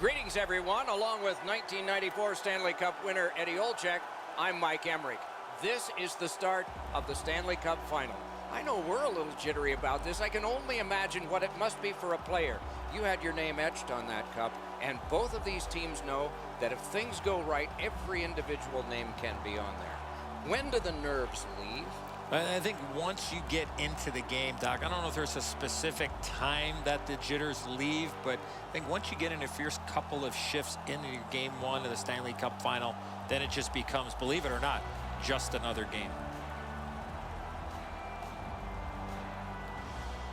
Greetings, everyone. Along with 1994 Stanley Cup winner Eddie Olczyk, I'm Mike Emrick. This is the start of the Stanley Cup final. I know we're a little jittery about this. I can only imagine what it must be for a player. You had your name etched on that cup, and both of these teams know that if things go right, every individual name can be on there. When do the nerves leave? I think once you get into the game, Doc, I don't know if there's a specific time that the jitters leave, but I think once you get in a fierce couple of shifts into your game one of the Stanley Cup final, then it just becomes, believe it or not, just another game.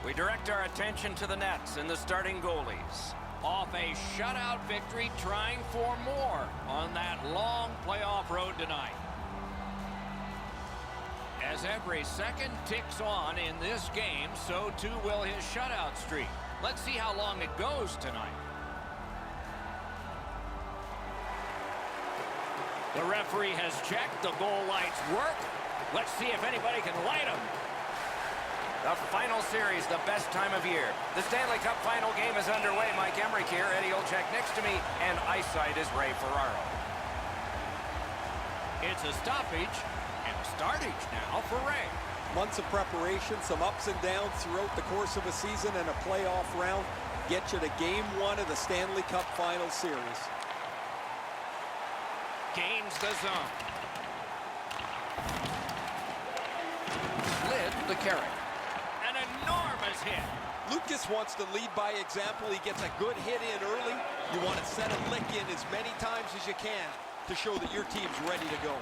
We direct our attention to the nets and the starting goalies. Off a shutout victory, trying for more on that long playoff road tonight. As every second ticks on in this game, so too will his shutout streak. Let's see how long it goes tonight. The referee has checked. The goal lights work. Let's see if anybody can light them. The final series, the best time of year. The Stanley Cup final game is underway. Mike Emrick here, Eddie Olczyk next to me, and eyesight is Ray Ferraro. It's a stoppage and a startage now for Ray. Months of preparation, some ups and downs throughout the course of a season, and a playoff round get you to game one of the Stanley Cup final series. Gains the zone. Slid the carry. An enormous hit. Lucas wants to lead by example. He gets a good hit in early. You want to set a lick in as many times as you can to show that your team's ready to go.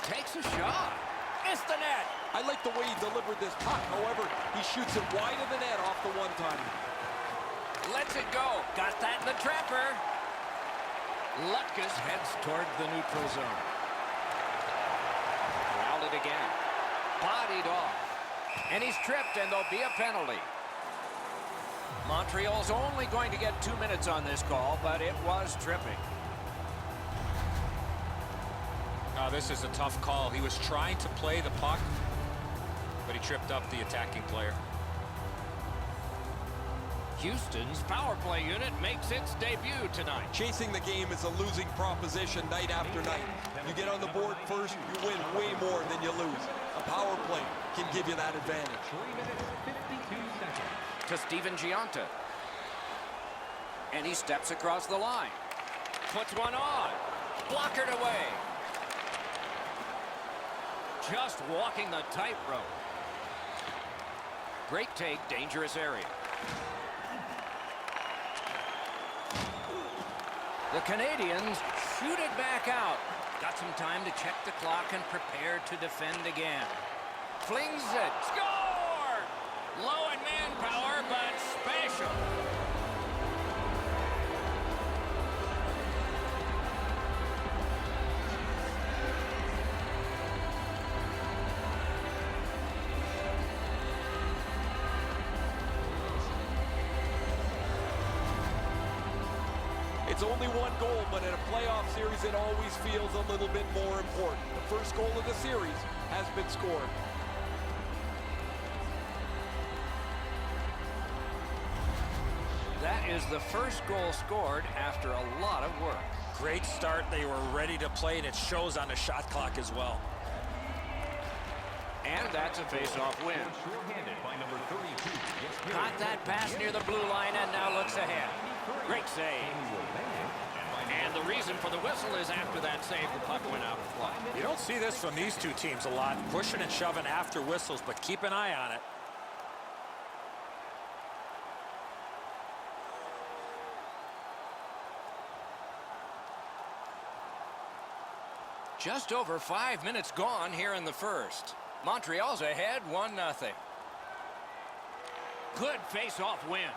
Takes a shot. Missed the net. I like the way he delivered this puck. However, he shoots it wide of the net off the one-timer. Lets it go. Got that in the trapper. Lutkus heads toward the neutral zone. Routed again. Bodied off. And he's tripped, and there'll be a penalty. Montreal's only going to get 2 minutes on this call, but it was tripping. Oh, this is a tough call. He was trying to play the puck, but he tripped up the attacking player. Houston's power play unit makes its debut tonight. Chasing the game is a losing proposition night after night. You get on the board first, you win way more than you lose. A power play can give you that advantage. 3 minutes, 52 seconds. To Steven Giunta. And he steps across the line. Puts one on. Blockered away. Just walking the tightrope. Great take, dangerous area. The Canadians shoot it back out. Got some time to check the clock and prepare to defend again. Flings it. Score! Low in manpower, but special. It's only one goal, but in a playoff series, it always feels a little bit more important. The first goal of the series has been scored. That is the first goal scored after a lot of work. Great start. They were ready to play, and it shows on the shot clock as well. And that's a face-off win. Shorthanded by number 32. Caught that pass near the blue line and now looks ahead. Great save. And the reason for the whistle is after that save, the puck went out of play. You don't see this from these two teams a lot, pushing and shoving after whistles, but keep an eye on it. Just over 5 minutes gone here in the first. Montreal's ahead 1-0. Good face-off win.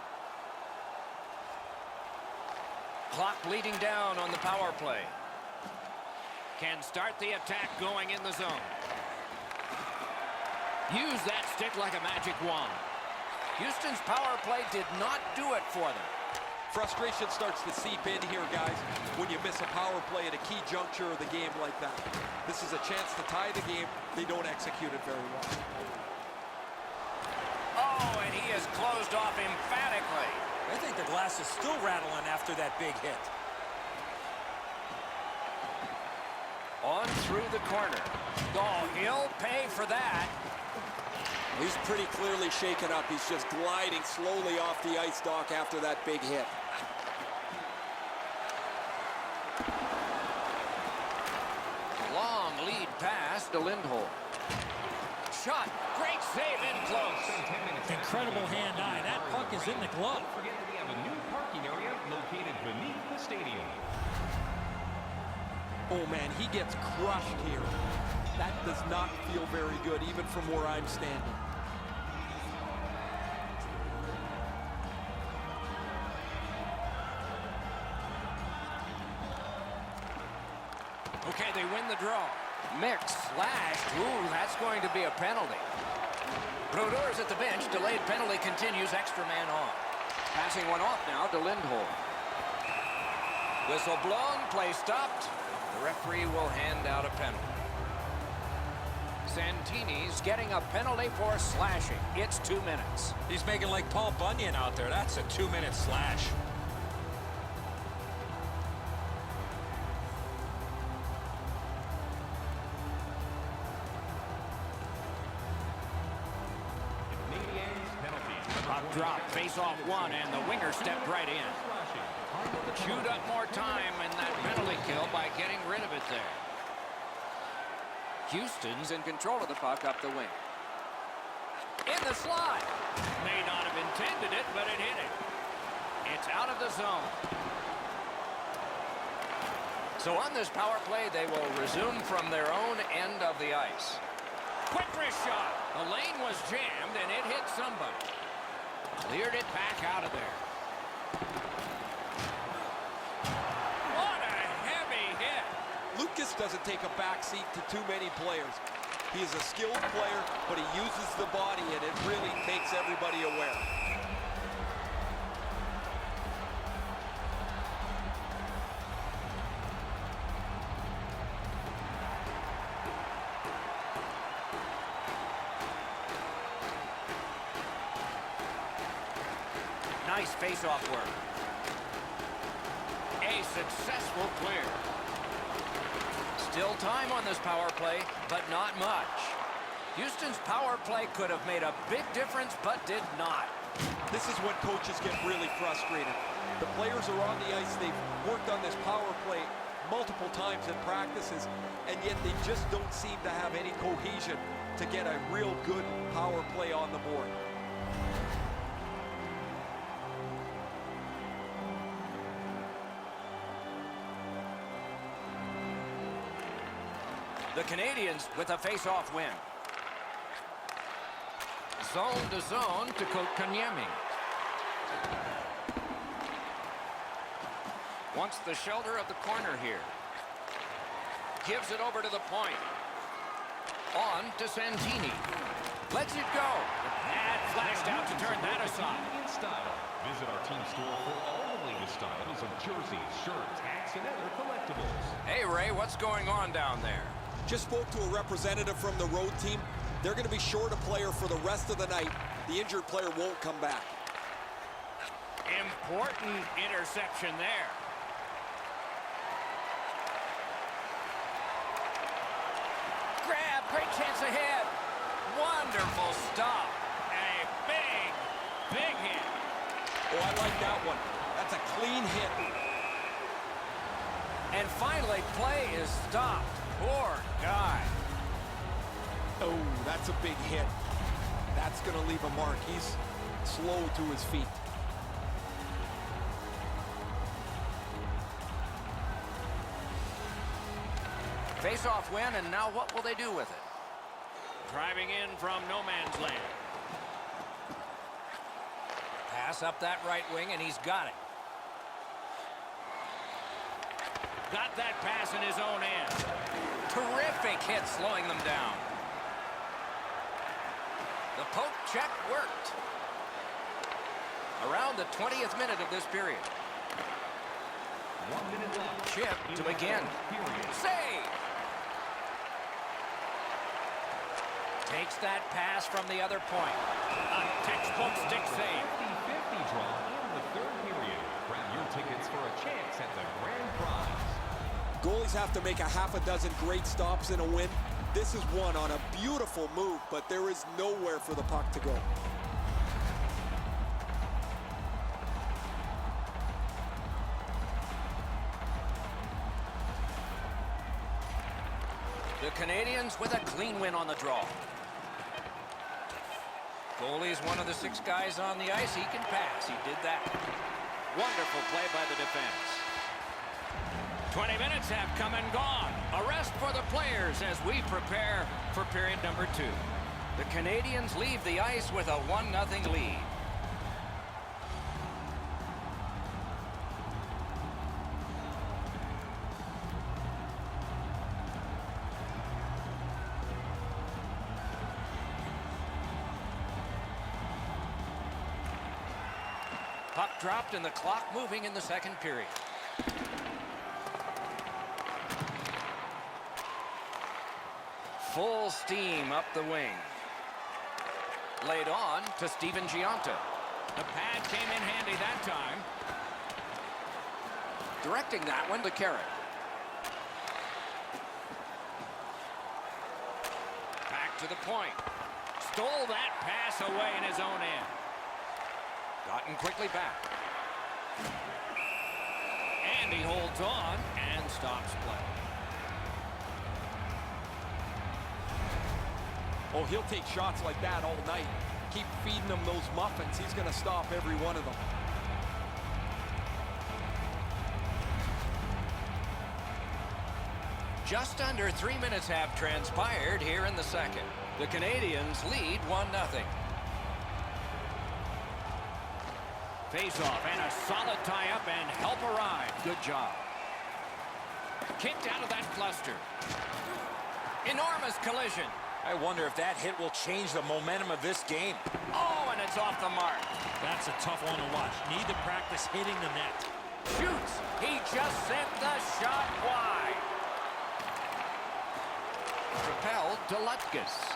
Clock bleeding down on the power play. Can start the attack going in the zone. Use that stick like a magic wand. Houston's power play did not do it for them. Frustration starts to seep in here, guys, when you miss a power play at a key juncture of the game like that. This is a chance to tie the game. They don't execute it very well. Oh, and he is closed off emphatically. I think the glass is still rattling after that big hit. On through the corner. Oh, he'll pay for that. He's pretty clearly shaken up. He's just gliding slowly off the ice, Doc, after that big hit. Long lead pass to Lindholm. Shot. Great save in close. Incredible hand-eye. That puck is in the glove. Don't forget that we have a new parking area located beneath the stadium. Oh, man, he gets crushed here. That does not feel very good, even from where I'm standing. Okay, they win the draw. Mix, slashed. Ooh, that's going to be a penalty. Brodor's at the bench. Delayed penalty continues. Extra man on. Passing one off now to Lindholm. Whistle blown. Play stopped. The referee will hand out a penalty. Santini's getting a penalty for slashing. It's 2 minutes. He's making like Paul Bunyan out there. That's a 2-minute slash. Puck drop, face off one, and the winger stepped right in. Chewed up more time in that penalty kill by getting rid of it there. Houston's in control of the puck up the wing. In the slot. May not have intended it, but it hit it. It's out of the zone. So on this power play, they will resume from their own end of the ice. Quick wrist shot. The lane was jammed, and it hit somebody. Cleared it back out of there. What a heavy hit. Lucas doesn't take a backseat to too many players. He is a skilled player, but he uses the body, and it really makes everybody aware. Nice face-off work. A successful clear. Still time on this power play, but not much. Houston's power play could have made a big difference, but did not. This is when coaches get really frustrated. The players are on the ice. They've worked on this power play multiple times in practices, and yet they just don't seem to have any cohesion to get a real good power play on the board. The Canadians with a face-off win. Zone to zone to Kotkaniemi. Wants the shelter of the corner here. Gives it over to the point. On to Santini. Lets it go. The pad flashed out to turn that aside. In style. Visit our team store for all the latest styles of jerseys, shirts, hats, and other collectibles. Hey, Ray, what's going on down there? Just spoke to a representative from the road team. They're going to be short a player for the rest of the night. The injured player won't come back. Important interception there. Grab, great chance ahead. Wonderful stop. A big hit. Oh, I like that one. That's a clean hit. And finally, play is stopped. Poor guy. Oh, that's a big hit. That's going to leave a mark. He's slow to his feet. Face-off win, and now what will they do with it? Driving in from no man's land. Pass up that right wing, and he's got it. Got that pass in his own end. Terrific hit slowing them down. The poke check worked. Around the 20th minute of this period. 1 minute left. Chip to begin. Save! Takes that pass from the other point. A textbook stick save. 50-50 draw in the third for a chance at the grand prize. Goalies have to make a half a dozen great stops in a win. This is one on a beautiful move, but there is nowhere for the puck to go. The Canadians with a clean win on the draw. Goalie is one of the 6 guys on the ice. He can pass. He did that. Wonderful play by the defense. 20 minutes have come and gone. A rest for the players as we prepare for period number 2. The Canadians leave the ice with a 1-0 lead. Puck dropped and the clock moving in the second period. Full steam up the wing. Laid on to Steven Giunta. The pad came in handy that time. Directing that one to Carrick. Back to the point. Stole that pass away in his own end. Gotten quickly back. And he holds on and stops play. Oh, he'll take shots like that all night. Keep feeding him those muffins. He's going to stop every one of them. Just under 3 minutes have transpired here in the second. The Canadians lead 1-0. Face-off and a solid tie-up and help arrive. Good job. Kicked out of that cluster. Enormous collision. I wonder if that hit will change the momentum of this game. Oh, and it's off the mark. That's a tough one to watch. Need to practice hitting the net. Shoots. He just sent the shot wide. Propelled to Lutkus.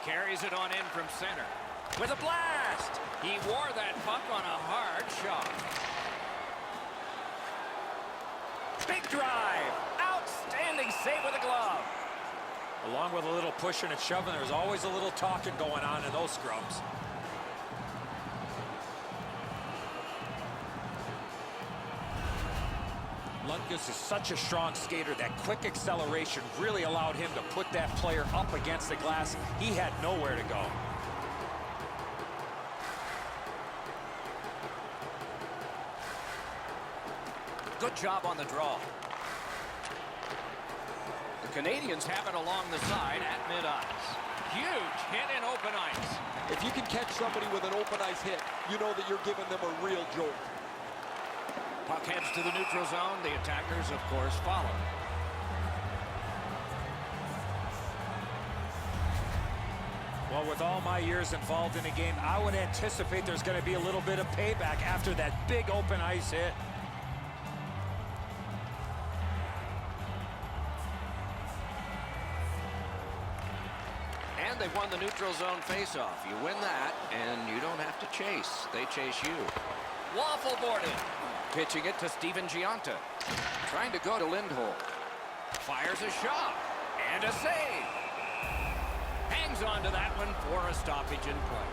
Carries it on in from center. With a blast. He wore that puck on a hard shot. Big drive. Outstanding save with a glove. Along with a little pushing and shoving, there's always a little talking going on in those scrums. Lundqvist is such a strong skater. That quick acceleration really allowed him to put that player up against the glass. He had nowhere to go. Good job on the draw. The Canadians have it along the side at mid-ice. Huge hit in open ice. If you can catch somebody with an open ice hit, you know that you're giving them a real jolt. Puck heads to the neutral zone. The attackers, of course, follow. Well, with all my years involved in the game, I would anticipate there's going to be a little bit of payback after that big open ice hit. And they've won the neutral zone faceoff. You win that, and you don't have to chase. They chase you. Waffle boarded. Pitching it to Steven Giunta. Trying to go to Lindholm. Fires a shot. And a save. Hangs on to that one for a stoppage in play.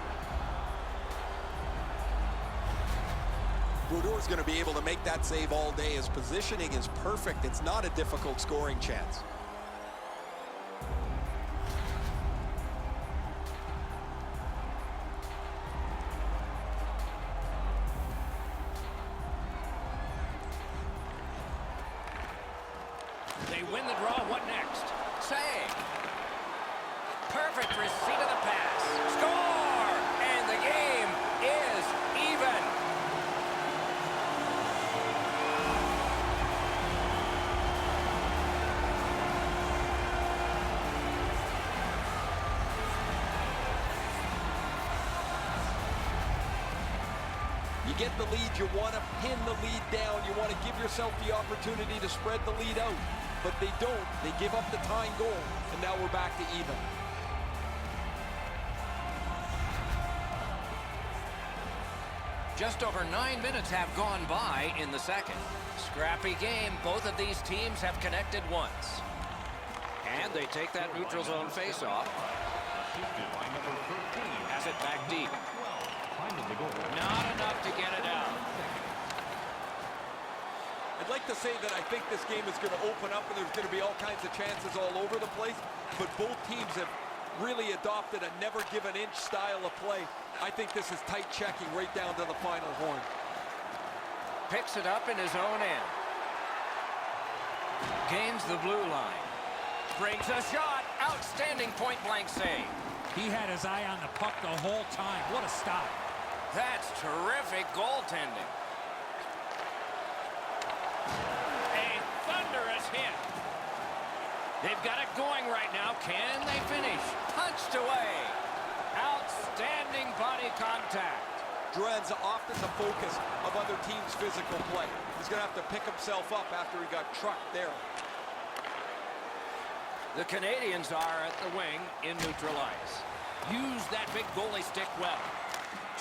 Brodor's going to be able to make that save all day. His positioning is perfect. It's not a difficult scoring chance. They win the draw. What next? Save. Perfect receipt of the pass. Score! And the game is even. You get the lead, you want to pin the lead down. You want to give yourself the opportunity to spread the lead out. But they don't. They give up the tying goal, and now we're back to even. Just over 9 minutes have gone by in the second. Scrappy game. Both of these teams have connected once. And they take that neutral zone face-off. Assisted by number 13. Has it back deep. Finding the goal. Not enough to get it out. I'd like to say that I think this game is going to open up and there's going to be all kinds of chances all over the place, but both teams have really adopted a never give an inch style of play. I think this is tight checking right down to the final horn. Picks it up in his own end. Gains the blue line. Brings a shot. Outstanding point-blank save. He had his eye on the puck the whole time. What a stop. That's terrific goaltending. A thunderous hit. They've got it going right now. Can they finish? Punched away. Outstanding body contact. Drouin's often the focus of other teams' physical play. He's going to have to pick himself up after he got trucked there. The Canadians are at the wing in neutral ice. Use that big goalie stick well.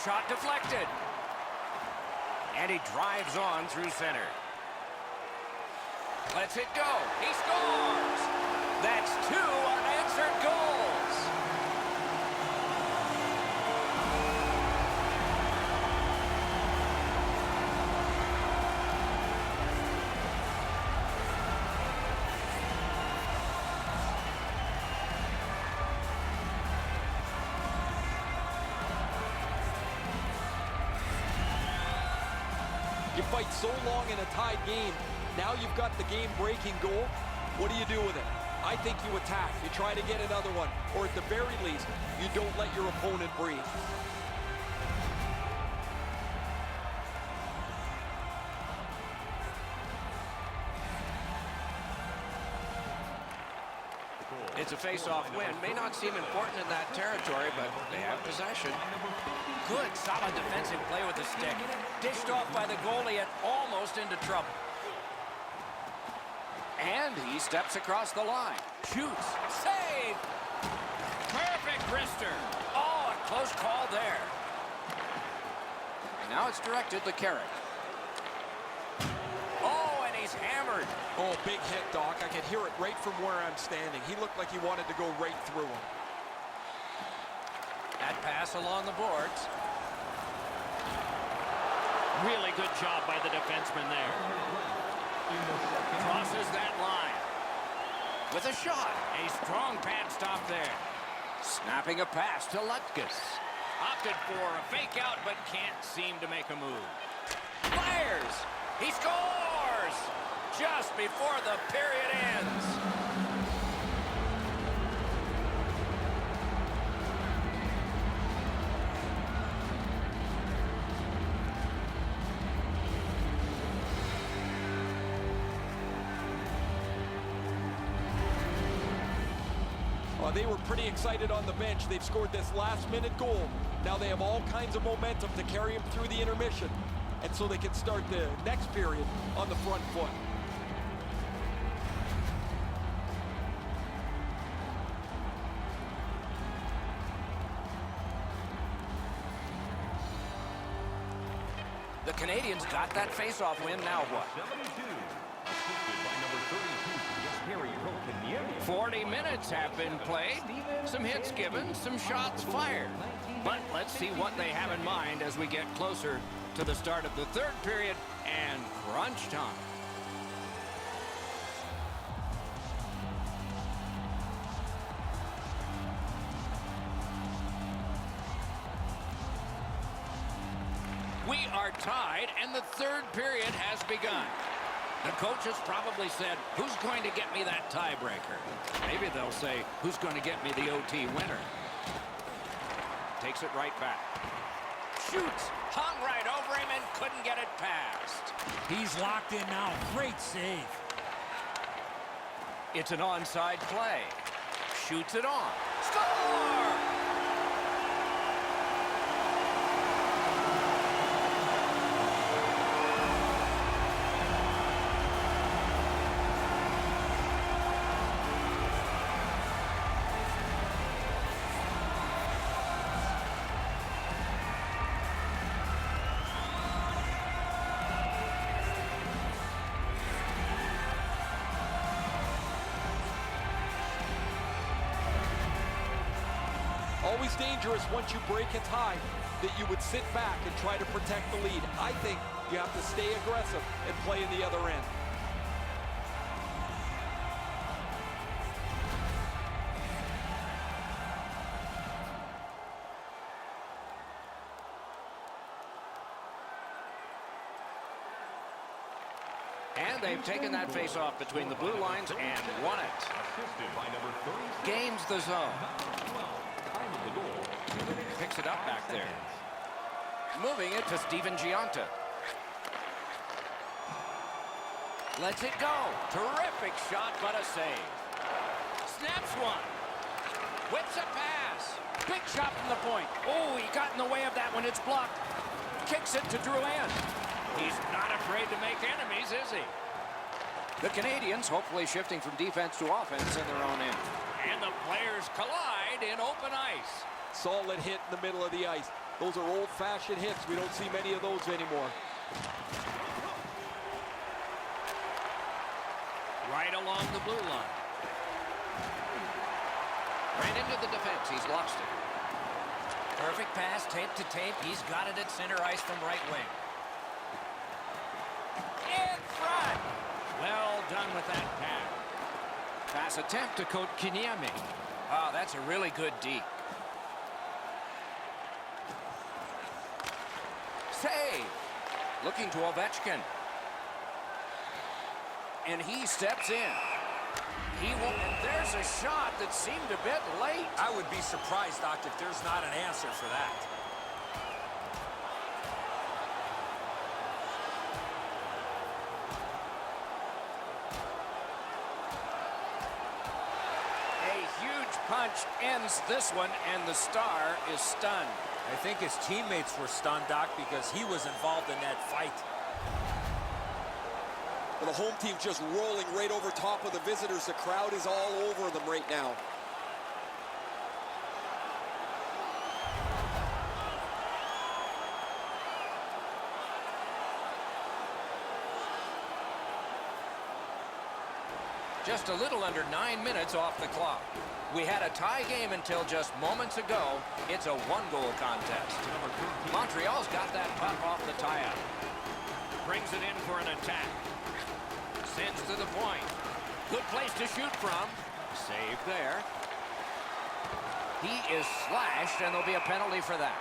Shot deflected. And he drives on through center. Lets it go. He scores! That's 2 unanswered goals. You fight so long in a tied game. Now you've got the game-breaking goal. What do you do with it? I think you attack. You try to get another one. Or at the very least, you don't let your opponent breathe. It's a face-off win. May not seem important in that territory, but they have possession. Good, solid defensive play with the stick. Dished off by the goalie and almost into trouble. And he steps across the line. Shoots. Save! Perfect wrister. Oh, a close call there. And now it's directed to Carrick. Oh, and he's hammered. Oh, big hit, Doc. I could hear it right from where I'm standing. He looked like he wanted to go right through him. That pass along the boards. Really good job by the defenseman there. Crosses that line. With a shot. A strong pad stop there. Snapping a pass to Lutkus. Opted for a fake out, but can't seem to make a move. Fires! He scores! Just before the period ends. They were pretty excited on the bench. They've scored this last-minute goal. Now they have all kinds of momentum to carry them through the intermission, and so they can start the next period on the front foot. The Canadians got that face-off win. Now what? 72. Assisted by number 32. 40 minutes have been played. Some hits given, some shots fired. But let's see what they have in mind as we get closer to the start of the third period and crunch time. We are tied, and the third period has begun. The coaches probably said, who's going to get me that tiebreaker? Maybe they'll say, who's going to get me the OT winner? Takes it right back. Shoots, hung right over him and couldn't get it past. He's locked in now. Great save. It's an onside play. Shoots it on. Score! always dangerous once you break a tie that you would sit back and try to protect the lead. I think you have to stay aggressive and play in the other end. And they've taken that face-off between the blue lines and won it. Assisted by number 36. Gains the zone. Time of the goal, 2 minutes, Picks it up 5 back there. seconds. Moving it to Steven Giunta. Lets it go. Terrific shot, but a save. Snaps one. Whips a pass. Big shot from the point. Oh, he got in the way of that one. It's blocked. Kicks it to Drouin. He's not afraid to make enemies, is he? The Canadians hopefully shifting from defense to offense in their own end. And the players collide in open ice. Solid hit in the middle of the ice. Those are old-fashioned hits. We don't see many of those anymore. Right along the blue line. Ran into the defense. He's lost it. Perfect pass, tape to tape. He's got it at center ice from right wing. In front. Well done with that pass. Pass attempt to Kotkaniemi. Oh, that's a really good D. Save. Looking to Ovechkin. And he steps in. He won't. And there's a shot that seemed a bit late. I would be surprised, Doc, if there's not an answer for that. A huge punch ends this one, and the Star is stunned. I think his teammates were stunned, Doc, because he was involved in that fight. Well, the home team just rolling right over top of the visitors. The crowd is all over them right now. Just a little under 9 minutes off the clock. We had a tie game until just moments ago. It's a one-goal contest. Montreal's got that puck off the tie-up. Brings it in for an attack. Sends to the point. Good place to shoot from. Save there. He is slashed, and there'll be a penalty for that.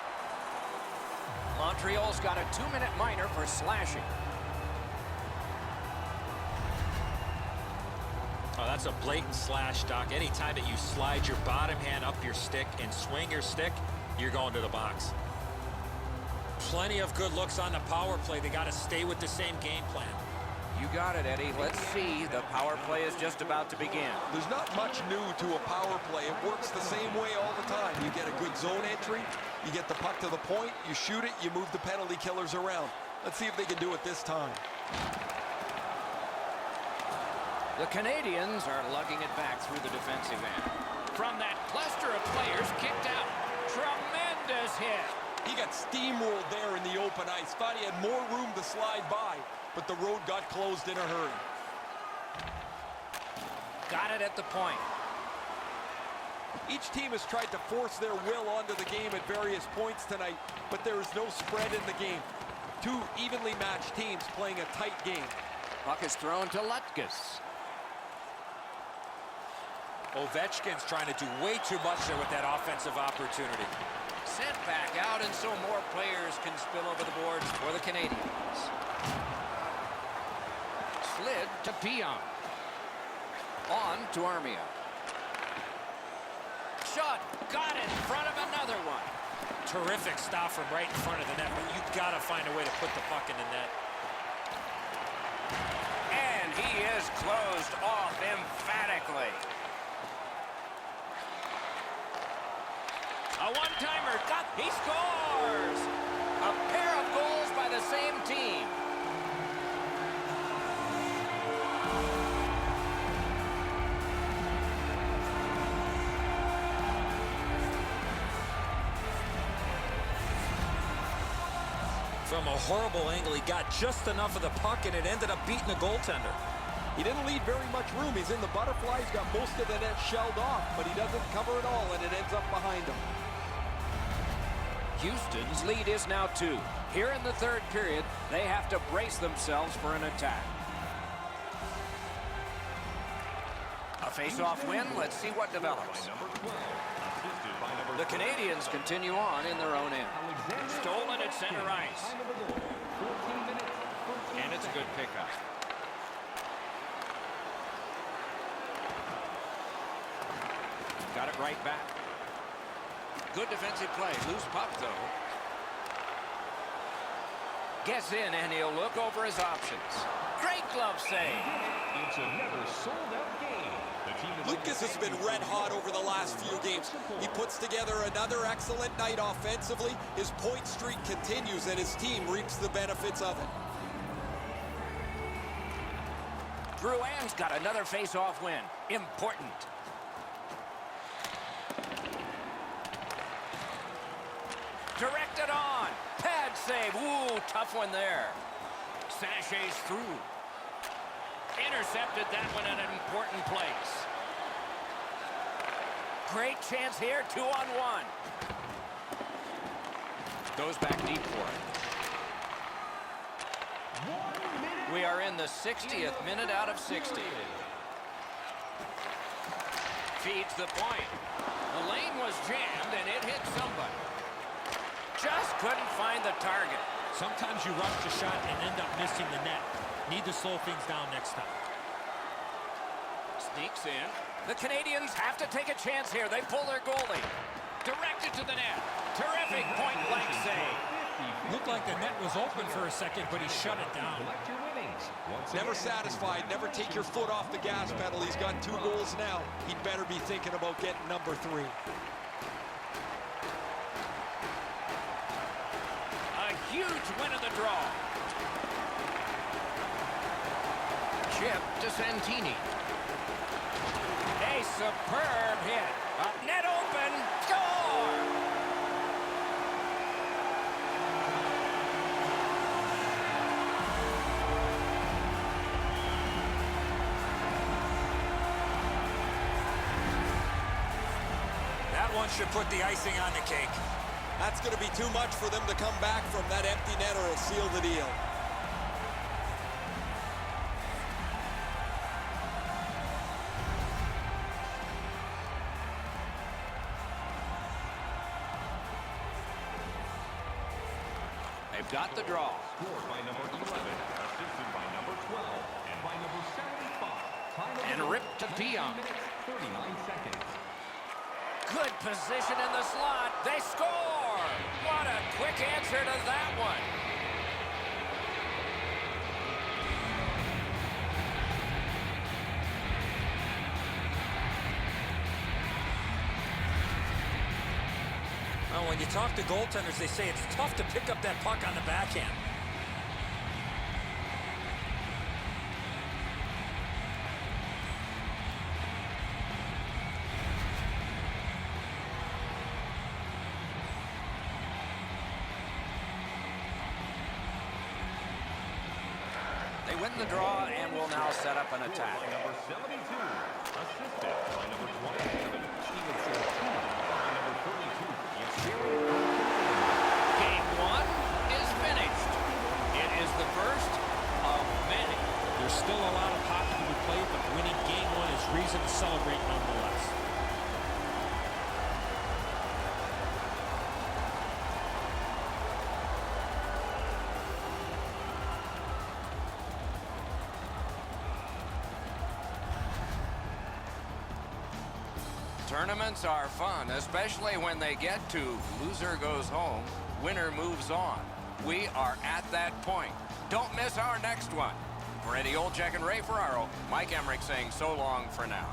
Montreal's got a 2-minute minor for slashing. Oh, that's a blatant slash, Doc. Anytime that you slide your bottom hand up your stick and swing your stick, you're going to the box. Plenty of good looks on the power play. They got to stay with the same game plan. You got it, Eddie. Let's see. The power play is just about to begin. There's not much new to a power play. It works the same way all the time. You get a good zone entry, you get the puck to the point, you shoot it, you move the penalty killers around. Let's see if they can do it this time. The Canadians are lugging it back through the defensive end. From that cluster of players kicked out. Tremendous hit. He got steamrolled there in the open ice. Thought he had more room to slide by, but the road got closed in a hurry. Got it at the point. Each team has tried to force their will onto the game at various points tonight, but there is no spread in the game. Two evenly matched teams playing a tight game. Puck is thrown to Lutkus. Ovechkin's trying to do way too much there with that offensive opportunity. Sent back out, and so more players can spill over the boards for the Canadians. Slid to Pion. On to Armia. Shot. Got it in front of another one. Terrific stop from right in front of the net, but you've got to find a way to put the puck in the net. And he is closed off emphatically. A one-timer. He scores! A pair of goals by the same team. From a horrible angle, he got just enough of the puck, and it ended up beating the goaltender. He didn't leave very much room. He's in the butterfly. He's got most of the net shelled off, but he doesn't cover it all, and it ends up behind him. Houston's lead is now 2. Here in the third period, they have to brace themselves for an attack. A face-off win. Let's see what develops. The Canadians continue on in their own end. Stolen at center ice. And it's a good pickup. Got it right back. Good defensive play. Loose puck, though. Gets in, and he'll look over his options. Great glove save. It's a never sold-out game. The team is Lucas has been red hot over the last few games. He puts together another excellent night offensively. His point streak continues, and his team reaps the benefits of it. Drouin's got another face-off win. Important. Directed on. Pad save. Ooh, tough one there. Sachets through. Intercepted that one at an important place. Great chance here. 2-on-1. Goes back deep for it. We are in the 60th minute out of 60. Feeds the point. The lane was jammed, and it hit somebody. Just couldn't find the target. Sometimes you rush the shot and end up missing the net. Need to slow things down next time. Sneaks in. The Canadians have to take a chance here. They pull their goalie. Directed to the net. Terrific point-blank save. Looked like the net was open for a second, but he shut it down. collect your winnings. Never satisfied. Never take your foot off the gas pedal. He's got 2 goals now. He'd better be thinking about getting number 3. A huge win of the draw. Chip to Santini. A superb hit. Net open. Score! That one should put the icing on the cake. That's going to be too much for them to come back from. That empty netter will seal the deal. They've got the draw. Scored by number 11, assisted by number 12, and by number 75. And ripped to Dion. 39 seconds. Good position in the slot. They score! What a quick answer to that one. Well, when you talk to goaltenders, they say it's tough to pick up that puck on the backhand. They win the draw and will now set up an attack. By number 72, assisted by number 27, Steven Santini, by number 32, Game 1 is finished. It is the first of many. There's still a lot of hockey to be played, but winning game 1 is reason to celebrate nonetheless. Tournaments are fun, especially when they get to loser goes home, winner moves on. We are at that point. Don't miss our next one. For Eddie Olczyk and Ray Ferraro, Mike Emmerich saying so long for now.